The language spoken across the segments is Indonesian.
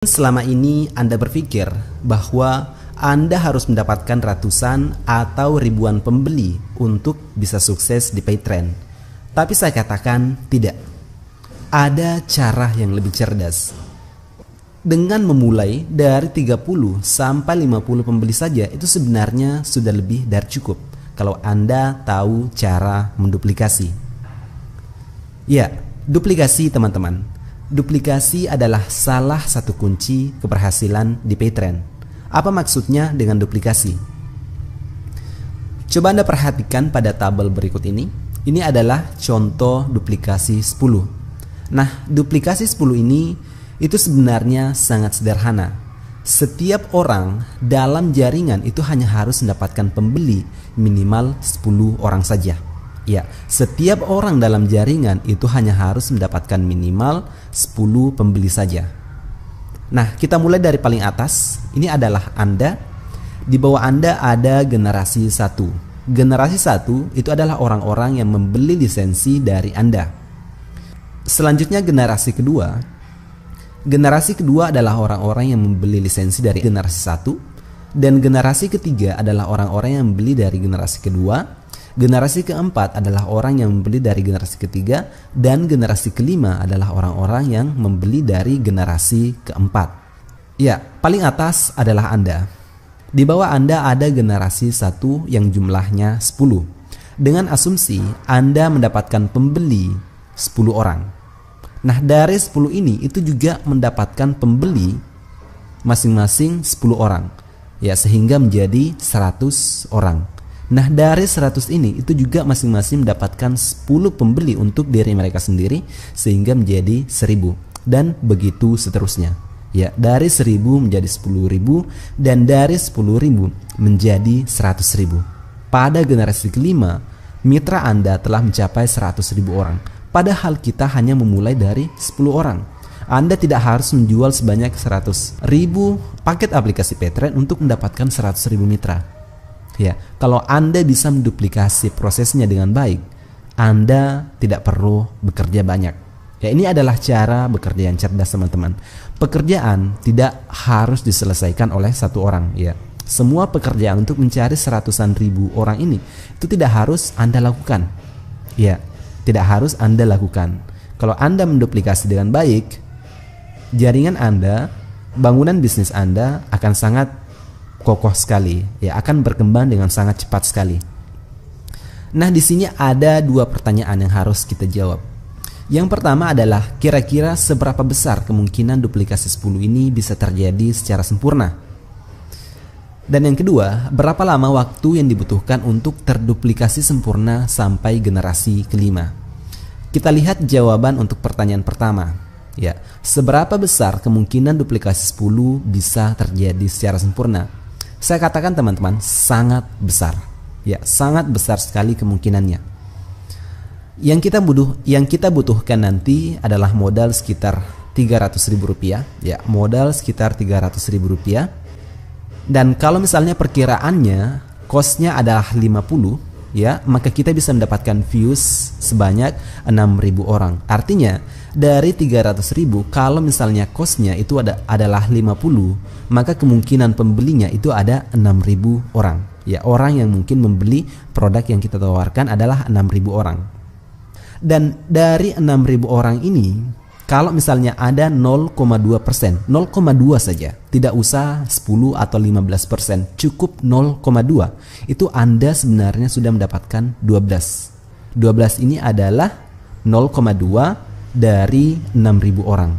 Selama ini Anda berpikir bahwa Anda harus mendapatkan ratusan atau ribuan pembeli untuk bisa sukses di PayTrend. Tapi saya katakan tidak. Ada cara yang lebih cerdas. Dengan memulai dari 30 sampai 50 pembeli saja itu sebenarnya sudah lebih dari cukup kalau Anda tahu cara menduplikasi. Ya, duplikasi teman-teman. Duplikasi adalah salah satu kunci keberhasilan di PayTrend. Apa maksudnya dengan duplikasi? Coba Anda perhatikan pada tabel berikut ini. Ini adalah contoh duplikasi 10. Nah, duplikasi 10 ini itu sebenarnya sangat sederhana. Setiap orang dalam jaringan itu hanya harus mendapatkan pembeli minimal 10 orang saja. Ya, setiap orang dalam jaringan itu hanya harus mendapatkan minimal 10 pembeli saja. Nah, kita mulai dari paling atas. Ini adalah Anda. Di bawah Anda ada generasi 1. Generasi 1 itu adalah orang-orang yang membeli lisensi dari Anda. Selanjutnya generasi kedua. Generasi kedua adalah orang-orang yang membeli lisensi dari generasi 1. Dan generasi ketiga adalah orang-orang yang membeli dari generasi kedua. Generasi keempat adalah orang yang membeli dari generasi ketiga, dan generasi kelima adalah orang-orang yang membeli dari generasi keempat. Ya, paling atas adalah Anda. Di bawah Anda ada generasi 1 yang jumlahnya 10. Dengan asumsi Anda mendapatkan pembeli 10 orang. Nah, dari 10 ini itu juga mendapatkan pembeli masing-masing 10 orang. Ya, sehingga menjadi 100 orang. Nah, dari 100 ini itu juga masing-masing mendapatkan 10 pembeli untuk diri mereka sendiri sehingga menjadi 1000 dan begitu seterusnya. Ya, dari 1000 menjadi 10.000 dan dari 10.000 menjadi 100.000. Pada generasi kelima, mitra Anda telah mencapai 100.000 orang. Padahal kita hanya memulai dari 10 orang. Anda tidak harus menjual sebanyak 100.000 paket aplikasi PayTrend untuk mendapatkan 100.000 mitra. Ya, kalau Anda bisa menduplikasi prosesnya dengan baik, Anda tidak perlu bekerja banyak. Ya, ini adalah cara bekerja yang cerdas, teman-teman. Pekerjaan tidak harus diselesaikan oleh satu orang. Ya, semua pekerjaan untuk mencari seratusan ribu orang ini itu tidak harus Anda lakukan. Ya, tidak harus Anda lakukan. Kalau Anda menduplikasi dengan baik, jaringan Anda, bangunan bisnis Anda akan sangat kokoh sekali, ya, akan berkembang dengan sangat cepat sekali. Nah, di sini ada dua pertanyaan yang harus kita jawab. Yang pertama adalah kira-kira seberapa besar kemungkinan duplikasi 10 ini bisa terjadi secara sempurna? Dan yang kedua, berapa lama waktu yang dibutuhkan untuk terduplikasi sempurna sampai generasi kelima? Kita lihat jawaban untuk pertanyaan pertama. Ya, seberapa besar kemungkinan duplikasi 10 bisa terjadi secara sempurna? Saya katakan teman-teman, sangat besar. Ya, sangat besar sekali kemungkinannya. Yang kita butuhkan nanti adalah modal sekitar Rp300.000. Ya, modal sekitar Rp300.000. Dan kalau misalnya perkiraannya cost-nya adalah 50, ya, maka kita bisa mendapatkan views sebanyak 6.000 orang. Artinya dari 300.000, kalau misalnya cost-nya itu adalah 50, maka kemungkinan pembelinya itu ada 6.000 orang. Ya, orang yang mungkin membeli produk yang kita tawarkan adalah 6.000 orang. Dan dari 6.000 orang ini, kalau misalnya ada 0,2%, 0,2 saja, tidak usah 10 atau 15%, cukup 0,2, itu Anda sebenarnya sudah mendapatkan 12. 12 ini adalah 0,2 dari 6.000 orang.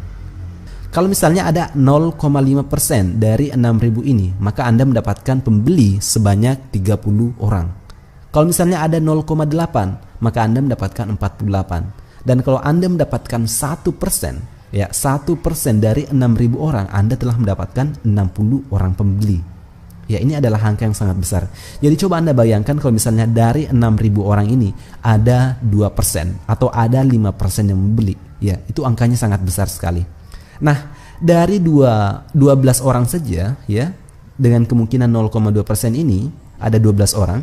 Kalau misalnya ada 0,5% dari 6.000 ini, maka Anda mendapatkan pembeli sebanyak 30 orang. Kalau misalnya ada 0,8, maka Anda mendapatkan 48. Dan kalau Anda mendapatkan 1%, ya, 1% dari 6.000 orang, Anda telah mendapatkan 60 orang pembeli. Ya, ini adalah angka yang sangat besar. Jadi coba Anda bayangkan kalau misalnya dari 6.000 orang ini ada 2% atau ada 5% yang membeli. Ya, itu angkanya sangat besar sekali. Nah, dari 12 orang saja, ya, dengan kemungkinan 0,2% ini ada 12 orang,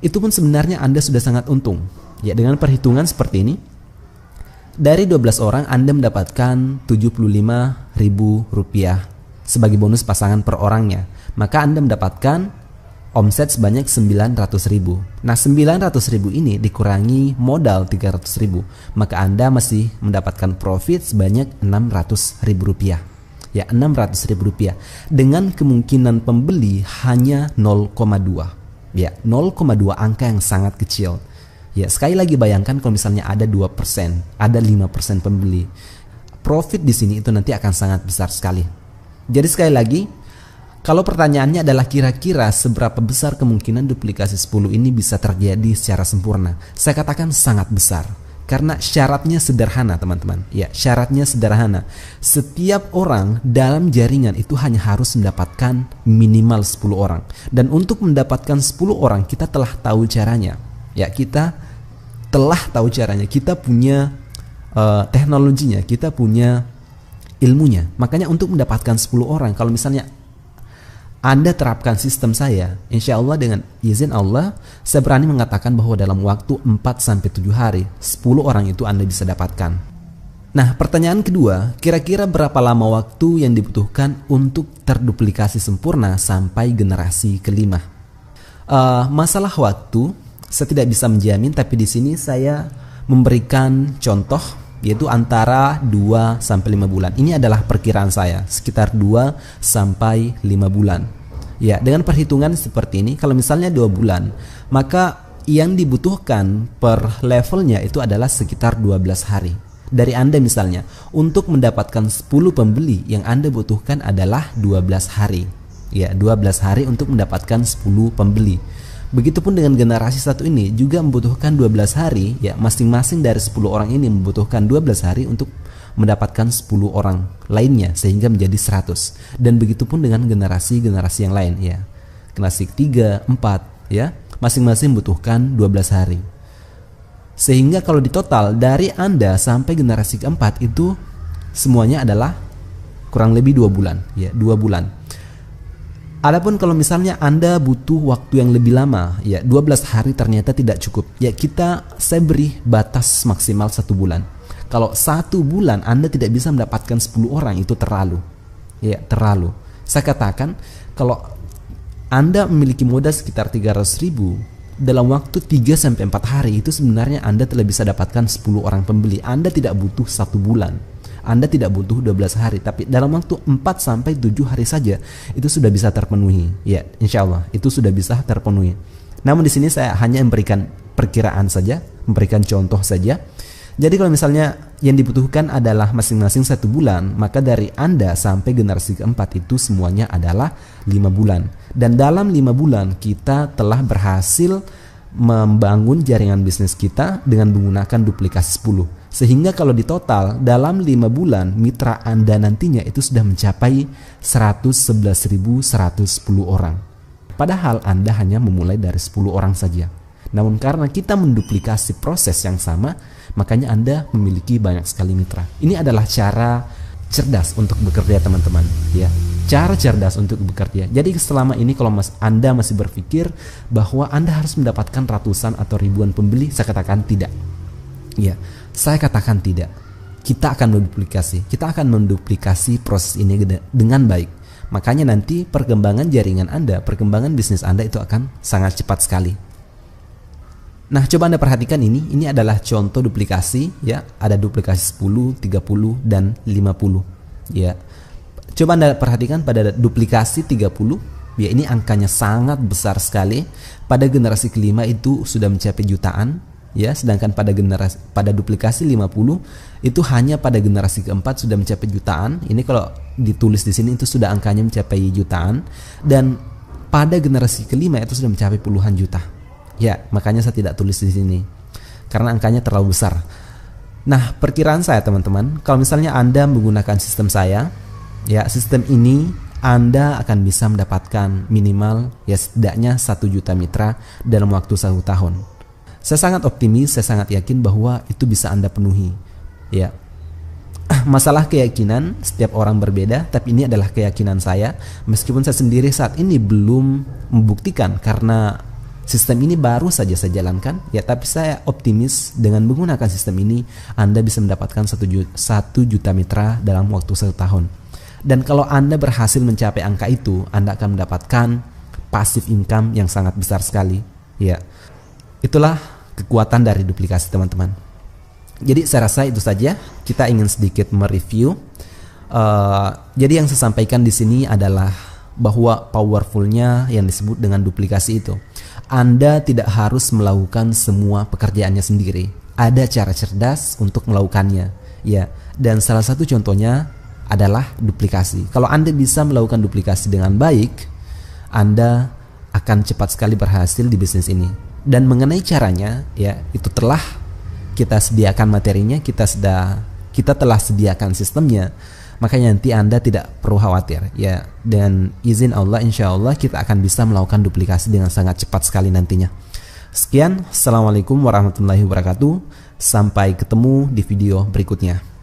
itu pun sebenarnya Anda sudah sangat untung. Ya, dengan perhitungan seperti ini, Dari 12 orang Anda mendapatkan Rp75.000 sebagai bonus pasangan per orangnya, maka Anda mendapatkan omset sebanyak 900.000. Nah, 900.000 ini dikurangi modal 300.000, maka Anda masih mendapatkan profit sebanyak 600.000 rupiah. Ya, 600.000 rupiah dengan kemungkinan pembeli hanya 0,2. Ya, 0,2 angka yang sangat kecil. Ya, sekali lagi bayangkan kalau misalnya ada 2%, ada 5% pembeli. Profit di sini itu nanti akan sangat besar sekali. Jadi sekali lagi, kalau pertanyaannya adalah kira-kira seberapa besar kemungkinan duplikasi 10 ini bisa terjadi secara sempurna? Saya katakan sangat besar. Karena syaratnya sederhana, teman-teman. Ya, syaratnya sederhana. Setiap orang dalam jaringan itu hanya harus mendapatkan minimal 10 orang. Dan untuk mendapatkan 10 orang, kita telah tahu caranya. Ya, kita telah tahu caranya. Kita punya teknologinya, kita punya ilmunya. Makanya untuk mendapatkan 10 orang, kalau misalnya Anda terapkan sistem saya, insya Allah dengan izin Allah, saya berani mengatakan bahwa dalam waktu 4-7 hari, 10 orang itu Anda bisa dapatkan. Nah, pertanyaan kedua, kira-kira berapa lama waktu yang dibutuhkan untuk terduplikasi sempurna sampai generasi kelima? Masalah waktu, saya tidak bisa menjamin, tapi di sini saya memberikan contoh, yaitu antara 2-5 bulan. Ini adalah perkiraan saya, sekitar 2-5 bulan. Ya, dengan perhitungan seperti ini, kalau misalnya 2 bulan, maka yang dibutuhkan per levelnya itu adalah sekitar 12 hari. Dari Anda misalnya, untuk mendapatkan 10 pembeli, yang Anda butuhkan adalah 12 hari. Ya, 12 hari untuk mendapatkan 10 pembeli. Begitupun dengan generasi 1 ini juga membutuhkan 12 hari, ya, masing-masing dari 10 orang ini membutuhkan 12 hari untuk mendapatkan 10 orang lainnya sehingga menjadi 100. Dan begitupun dengan generasi-generasi yang lain, ya. Generasi 3, 4, ya, masing-masing membutuhkan 12 hari. Sehingga kalau ditotal dari Anda sampai generasi keempat itu semuanya adalah kurang lebih 2 bulan, ya, 2 bulan. Adapun kalau misalnya Anda butuh waktu yang lebih lama, ya 12 hari ternyata tidak cukup. Ya, saya beri batas maksimal 1 bulan. Kalau 1 bulan Anda tidak bisa mendapatkan 10 orang, itu terlalu. Ya, terlalu. Saya katakan kalau Anda memiliki modal sekitar 300.000, dalam waktu 3-4 hari itu sebenarnya Anda telah bisa dapatkan 10 orang pembeli. Anda tidak butuh 1 bulan. Anda tidak butuh 12 hari, tapi dalam waktu 4-7 hari saja itu sudah bisa terpenuhi. Ya, insya Allah itu sudah bisa terpenuhi. Namun di sini saya hanya memberikan perkiraan saja, memberikan contoh saja. Jadi kalau misalnya yang dibutuhkan adalah masing-masing 1 bulan, maka dari Anda sampai generasi keempat itu semuanya adalah 5 bulan. Dan dalam 5 bulan kita telah berhasil membangun jaringan bisnis kita dengan menggunakan duplikasi 10. Sehingga kalau ditotal dalam 5 bulan mitra Anda nantinya itu sudah mencapai 111.110 orang. Padahal Anda hanya memulai dari 10 orang saja. Namun karena kita menduplikasi proses yang sama, makanya Anda memiliki banyak sekali mitra. Ini adalah cara cerdas untuk bekerja, teman-teman, ya. Cara cerdas untuk bekerja. Jadi selama ini kalau Anda masih berpikir bahwa Anda harus mendapatkan ratusan atau ribuan pembeli, saya katakan tidak. Ya, saya katakan tidak. Kita akan menduplikasi proses ini dengan baik. Makanya nanti perkembangan jaringan Anda, perkembangan bisnis Anda itu akan sangat cepat sekali. Nah, coba Anda perhatikan ini adalah contoh duplikasi, ya. Ada duplikasi 10, 30 dan 50, ya. Coba Anda perhatikan pada duplikasi 30, ya, ini angkanya sangat besar sekali. Pada generasi kelima itu sudah mencapai jutaan. Ya, sedangkan pada duplikasi 50 itu hanya pada generasi keempat sudah mencapai jutaan. Ini kalau ditulis di sini itu sudah angkanya mencapai jutaan, dan pada generasi kelima itu sudah mencapai puluhan juta. Ya, makanya saya tidak tulis di sini karena angkanya terlalu besar. Nah, perkiraan saya, teman-teman, kalau misalnya Anda menggunakan sistem saya, ya, sistem ini Anda akan bisa mendapatkan minimal ya setidaknya 1 juta mitra dalam waktu 1 tahun. Saya sangat optimis, saya sangat yakin bahwa itu bisa Anda penuhi. Ya. Masalah keyakinan setiap orang berbeda, tapi ini adalah keyakinan saya. Meskipun saya sendiri saat ini belum membuktikan karena sistem ini baru saja saya jalankan, ya, tapi saya optimis dengan menggunakan sistem ini Anda bisa mendapatkan 1 juta mitra dalam waktu 1 tahun. Dan kalau Anda berhasil mencapai angka itu, Anda akan mendapatkan passive income yang sangat besar sekali. Ya, itulah kekuatan dari duplikasi, teman-teman. Jadi saya rasa itu saja. Kita ingin sedikit mereview. Jadi yang saya sampaikan di sini adalah bahwa powerfulnya yang disebut dengan duplikasi itu, Anda tidak harus melakukan semua pekerjaannya sendiri. Ada cara cerdas untuk melakukannya, ya. Dan salah satu contohnya adalah duplikasi. Kalau Anda bisa melakukan duplikasi dengan baik, Anda akan cepat sekali berhasil di bisnis ini. Dan mengenai caranya, ya, itu telah kita sediakan materinya, kita telah sediakan sistemnya. Makanya nanti Anda tidak perlu khawatir, ya. Dan izin Allah, insya Allah kita akan bisa melakukan duplikasi dengan sangat cepat sekali nantinya. Sekian, assalamualaikum warahmatullahi wabarakatuh. Sampai ketemu di video berikutnya.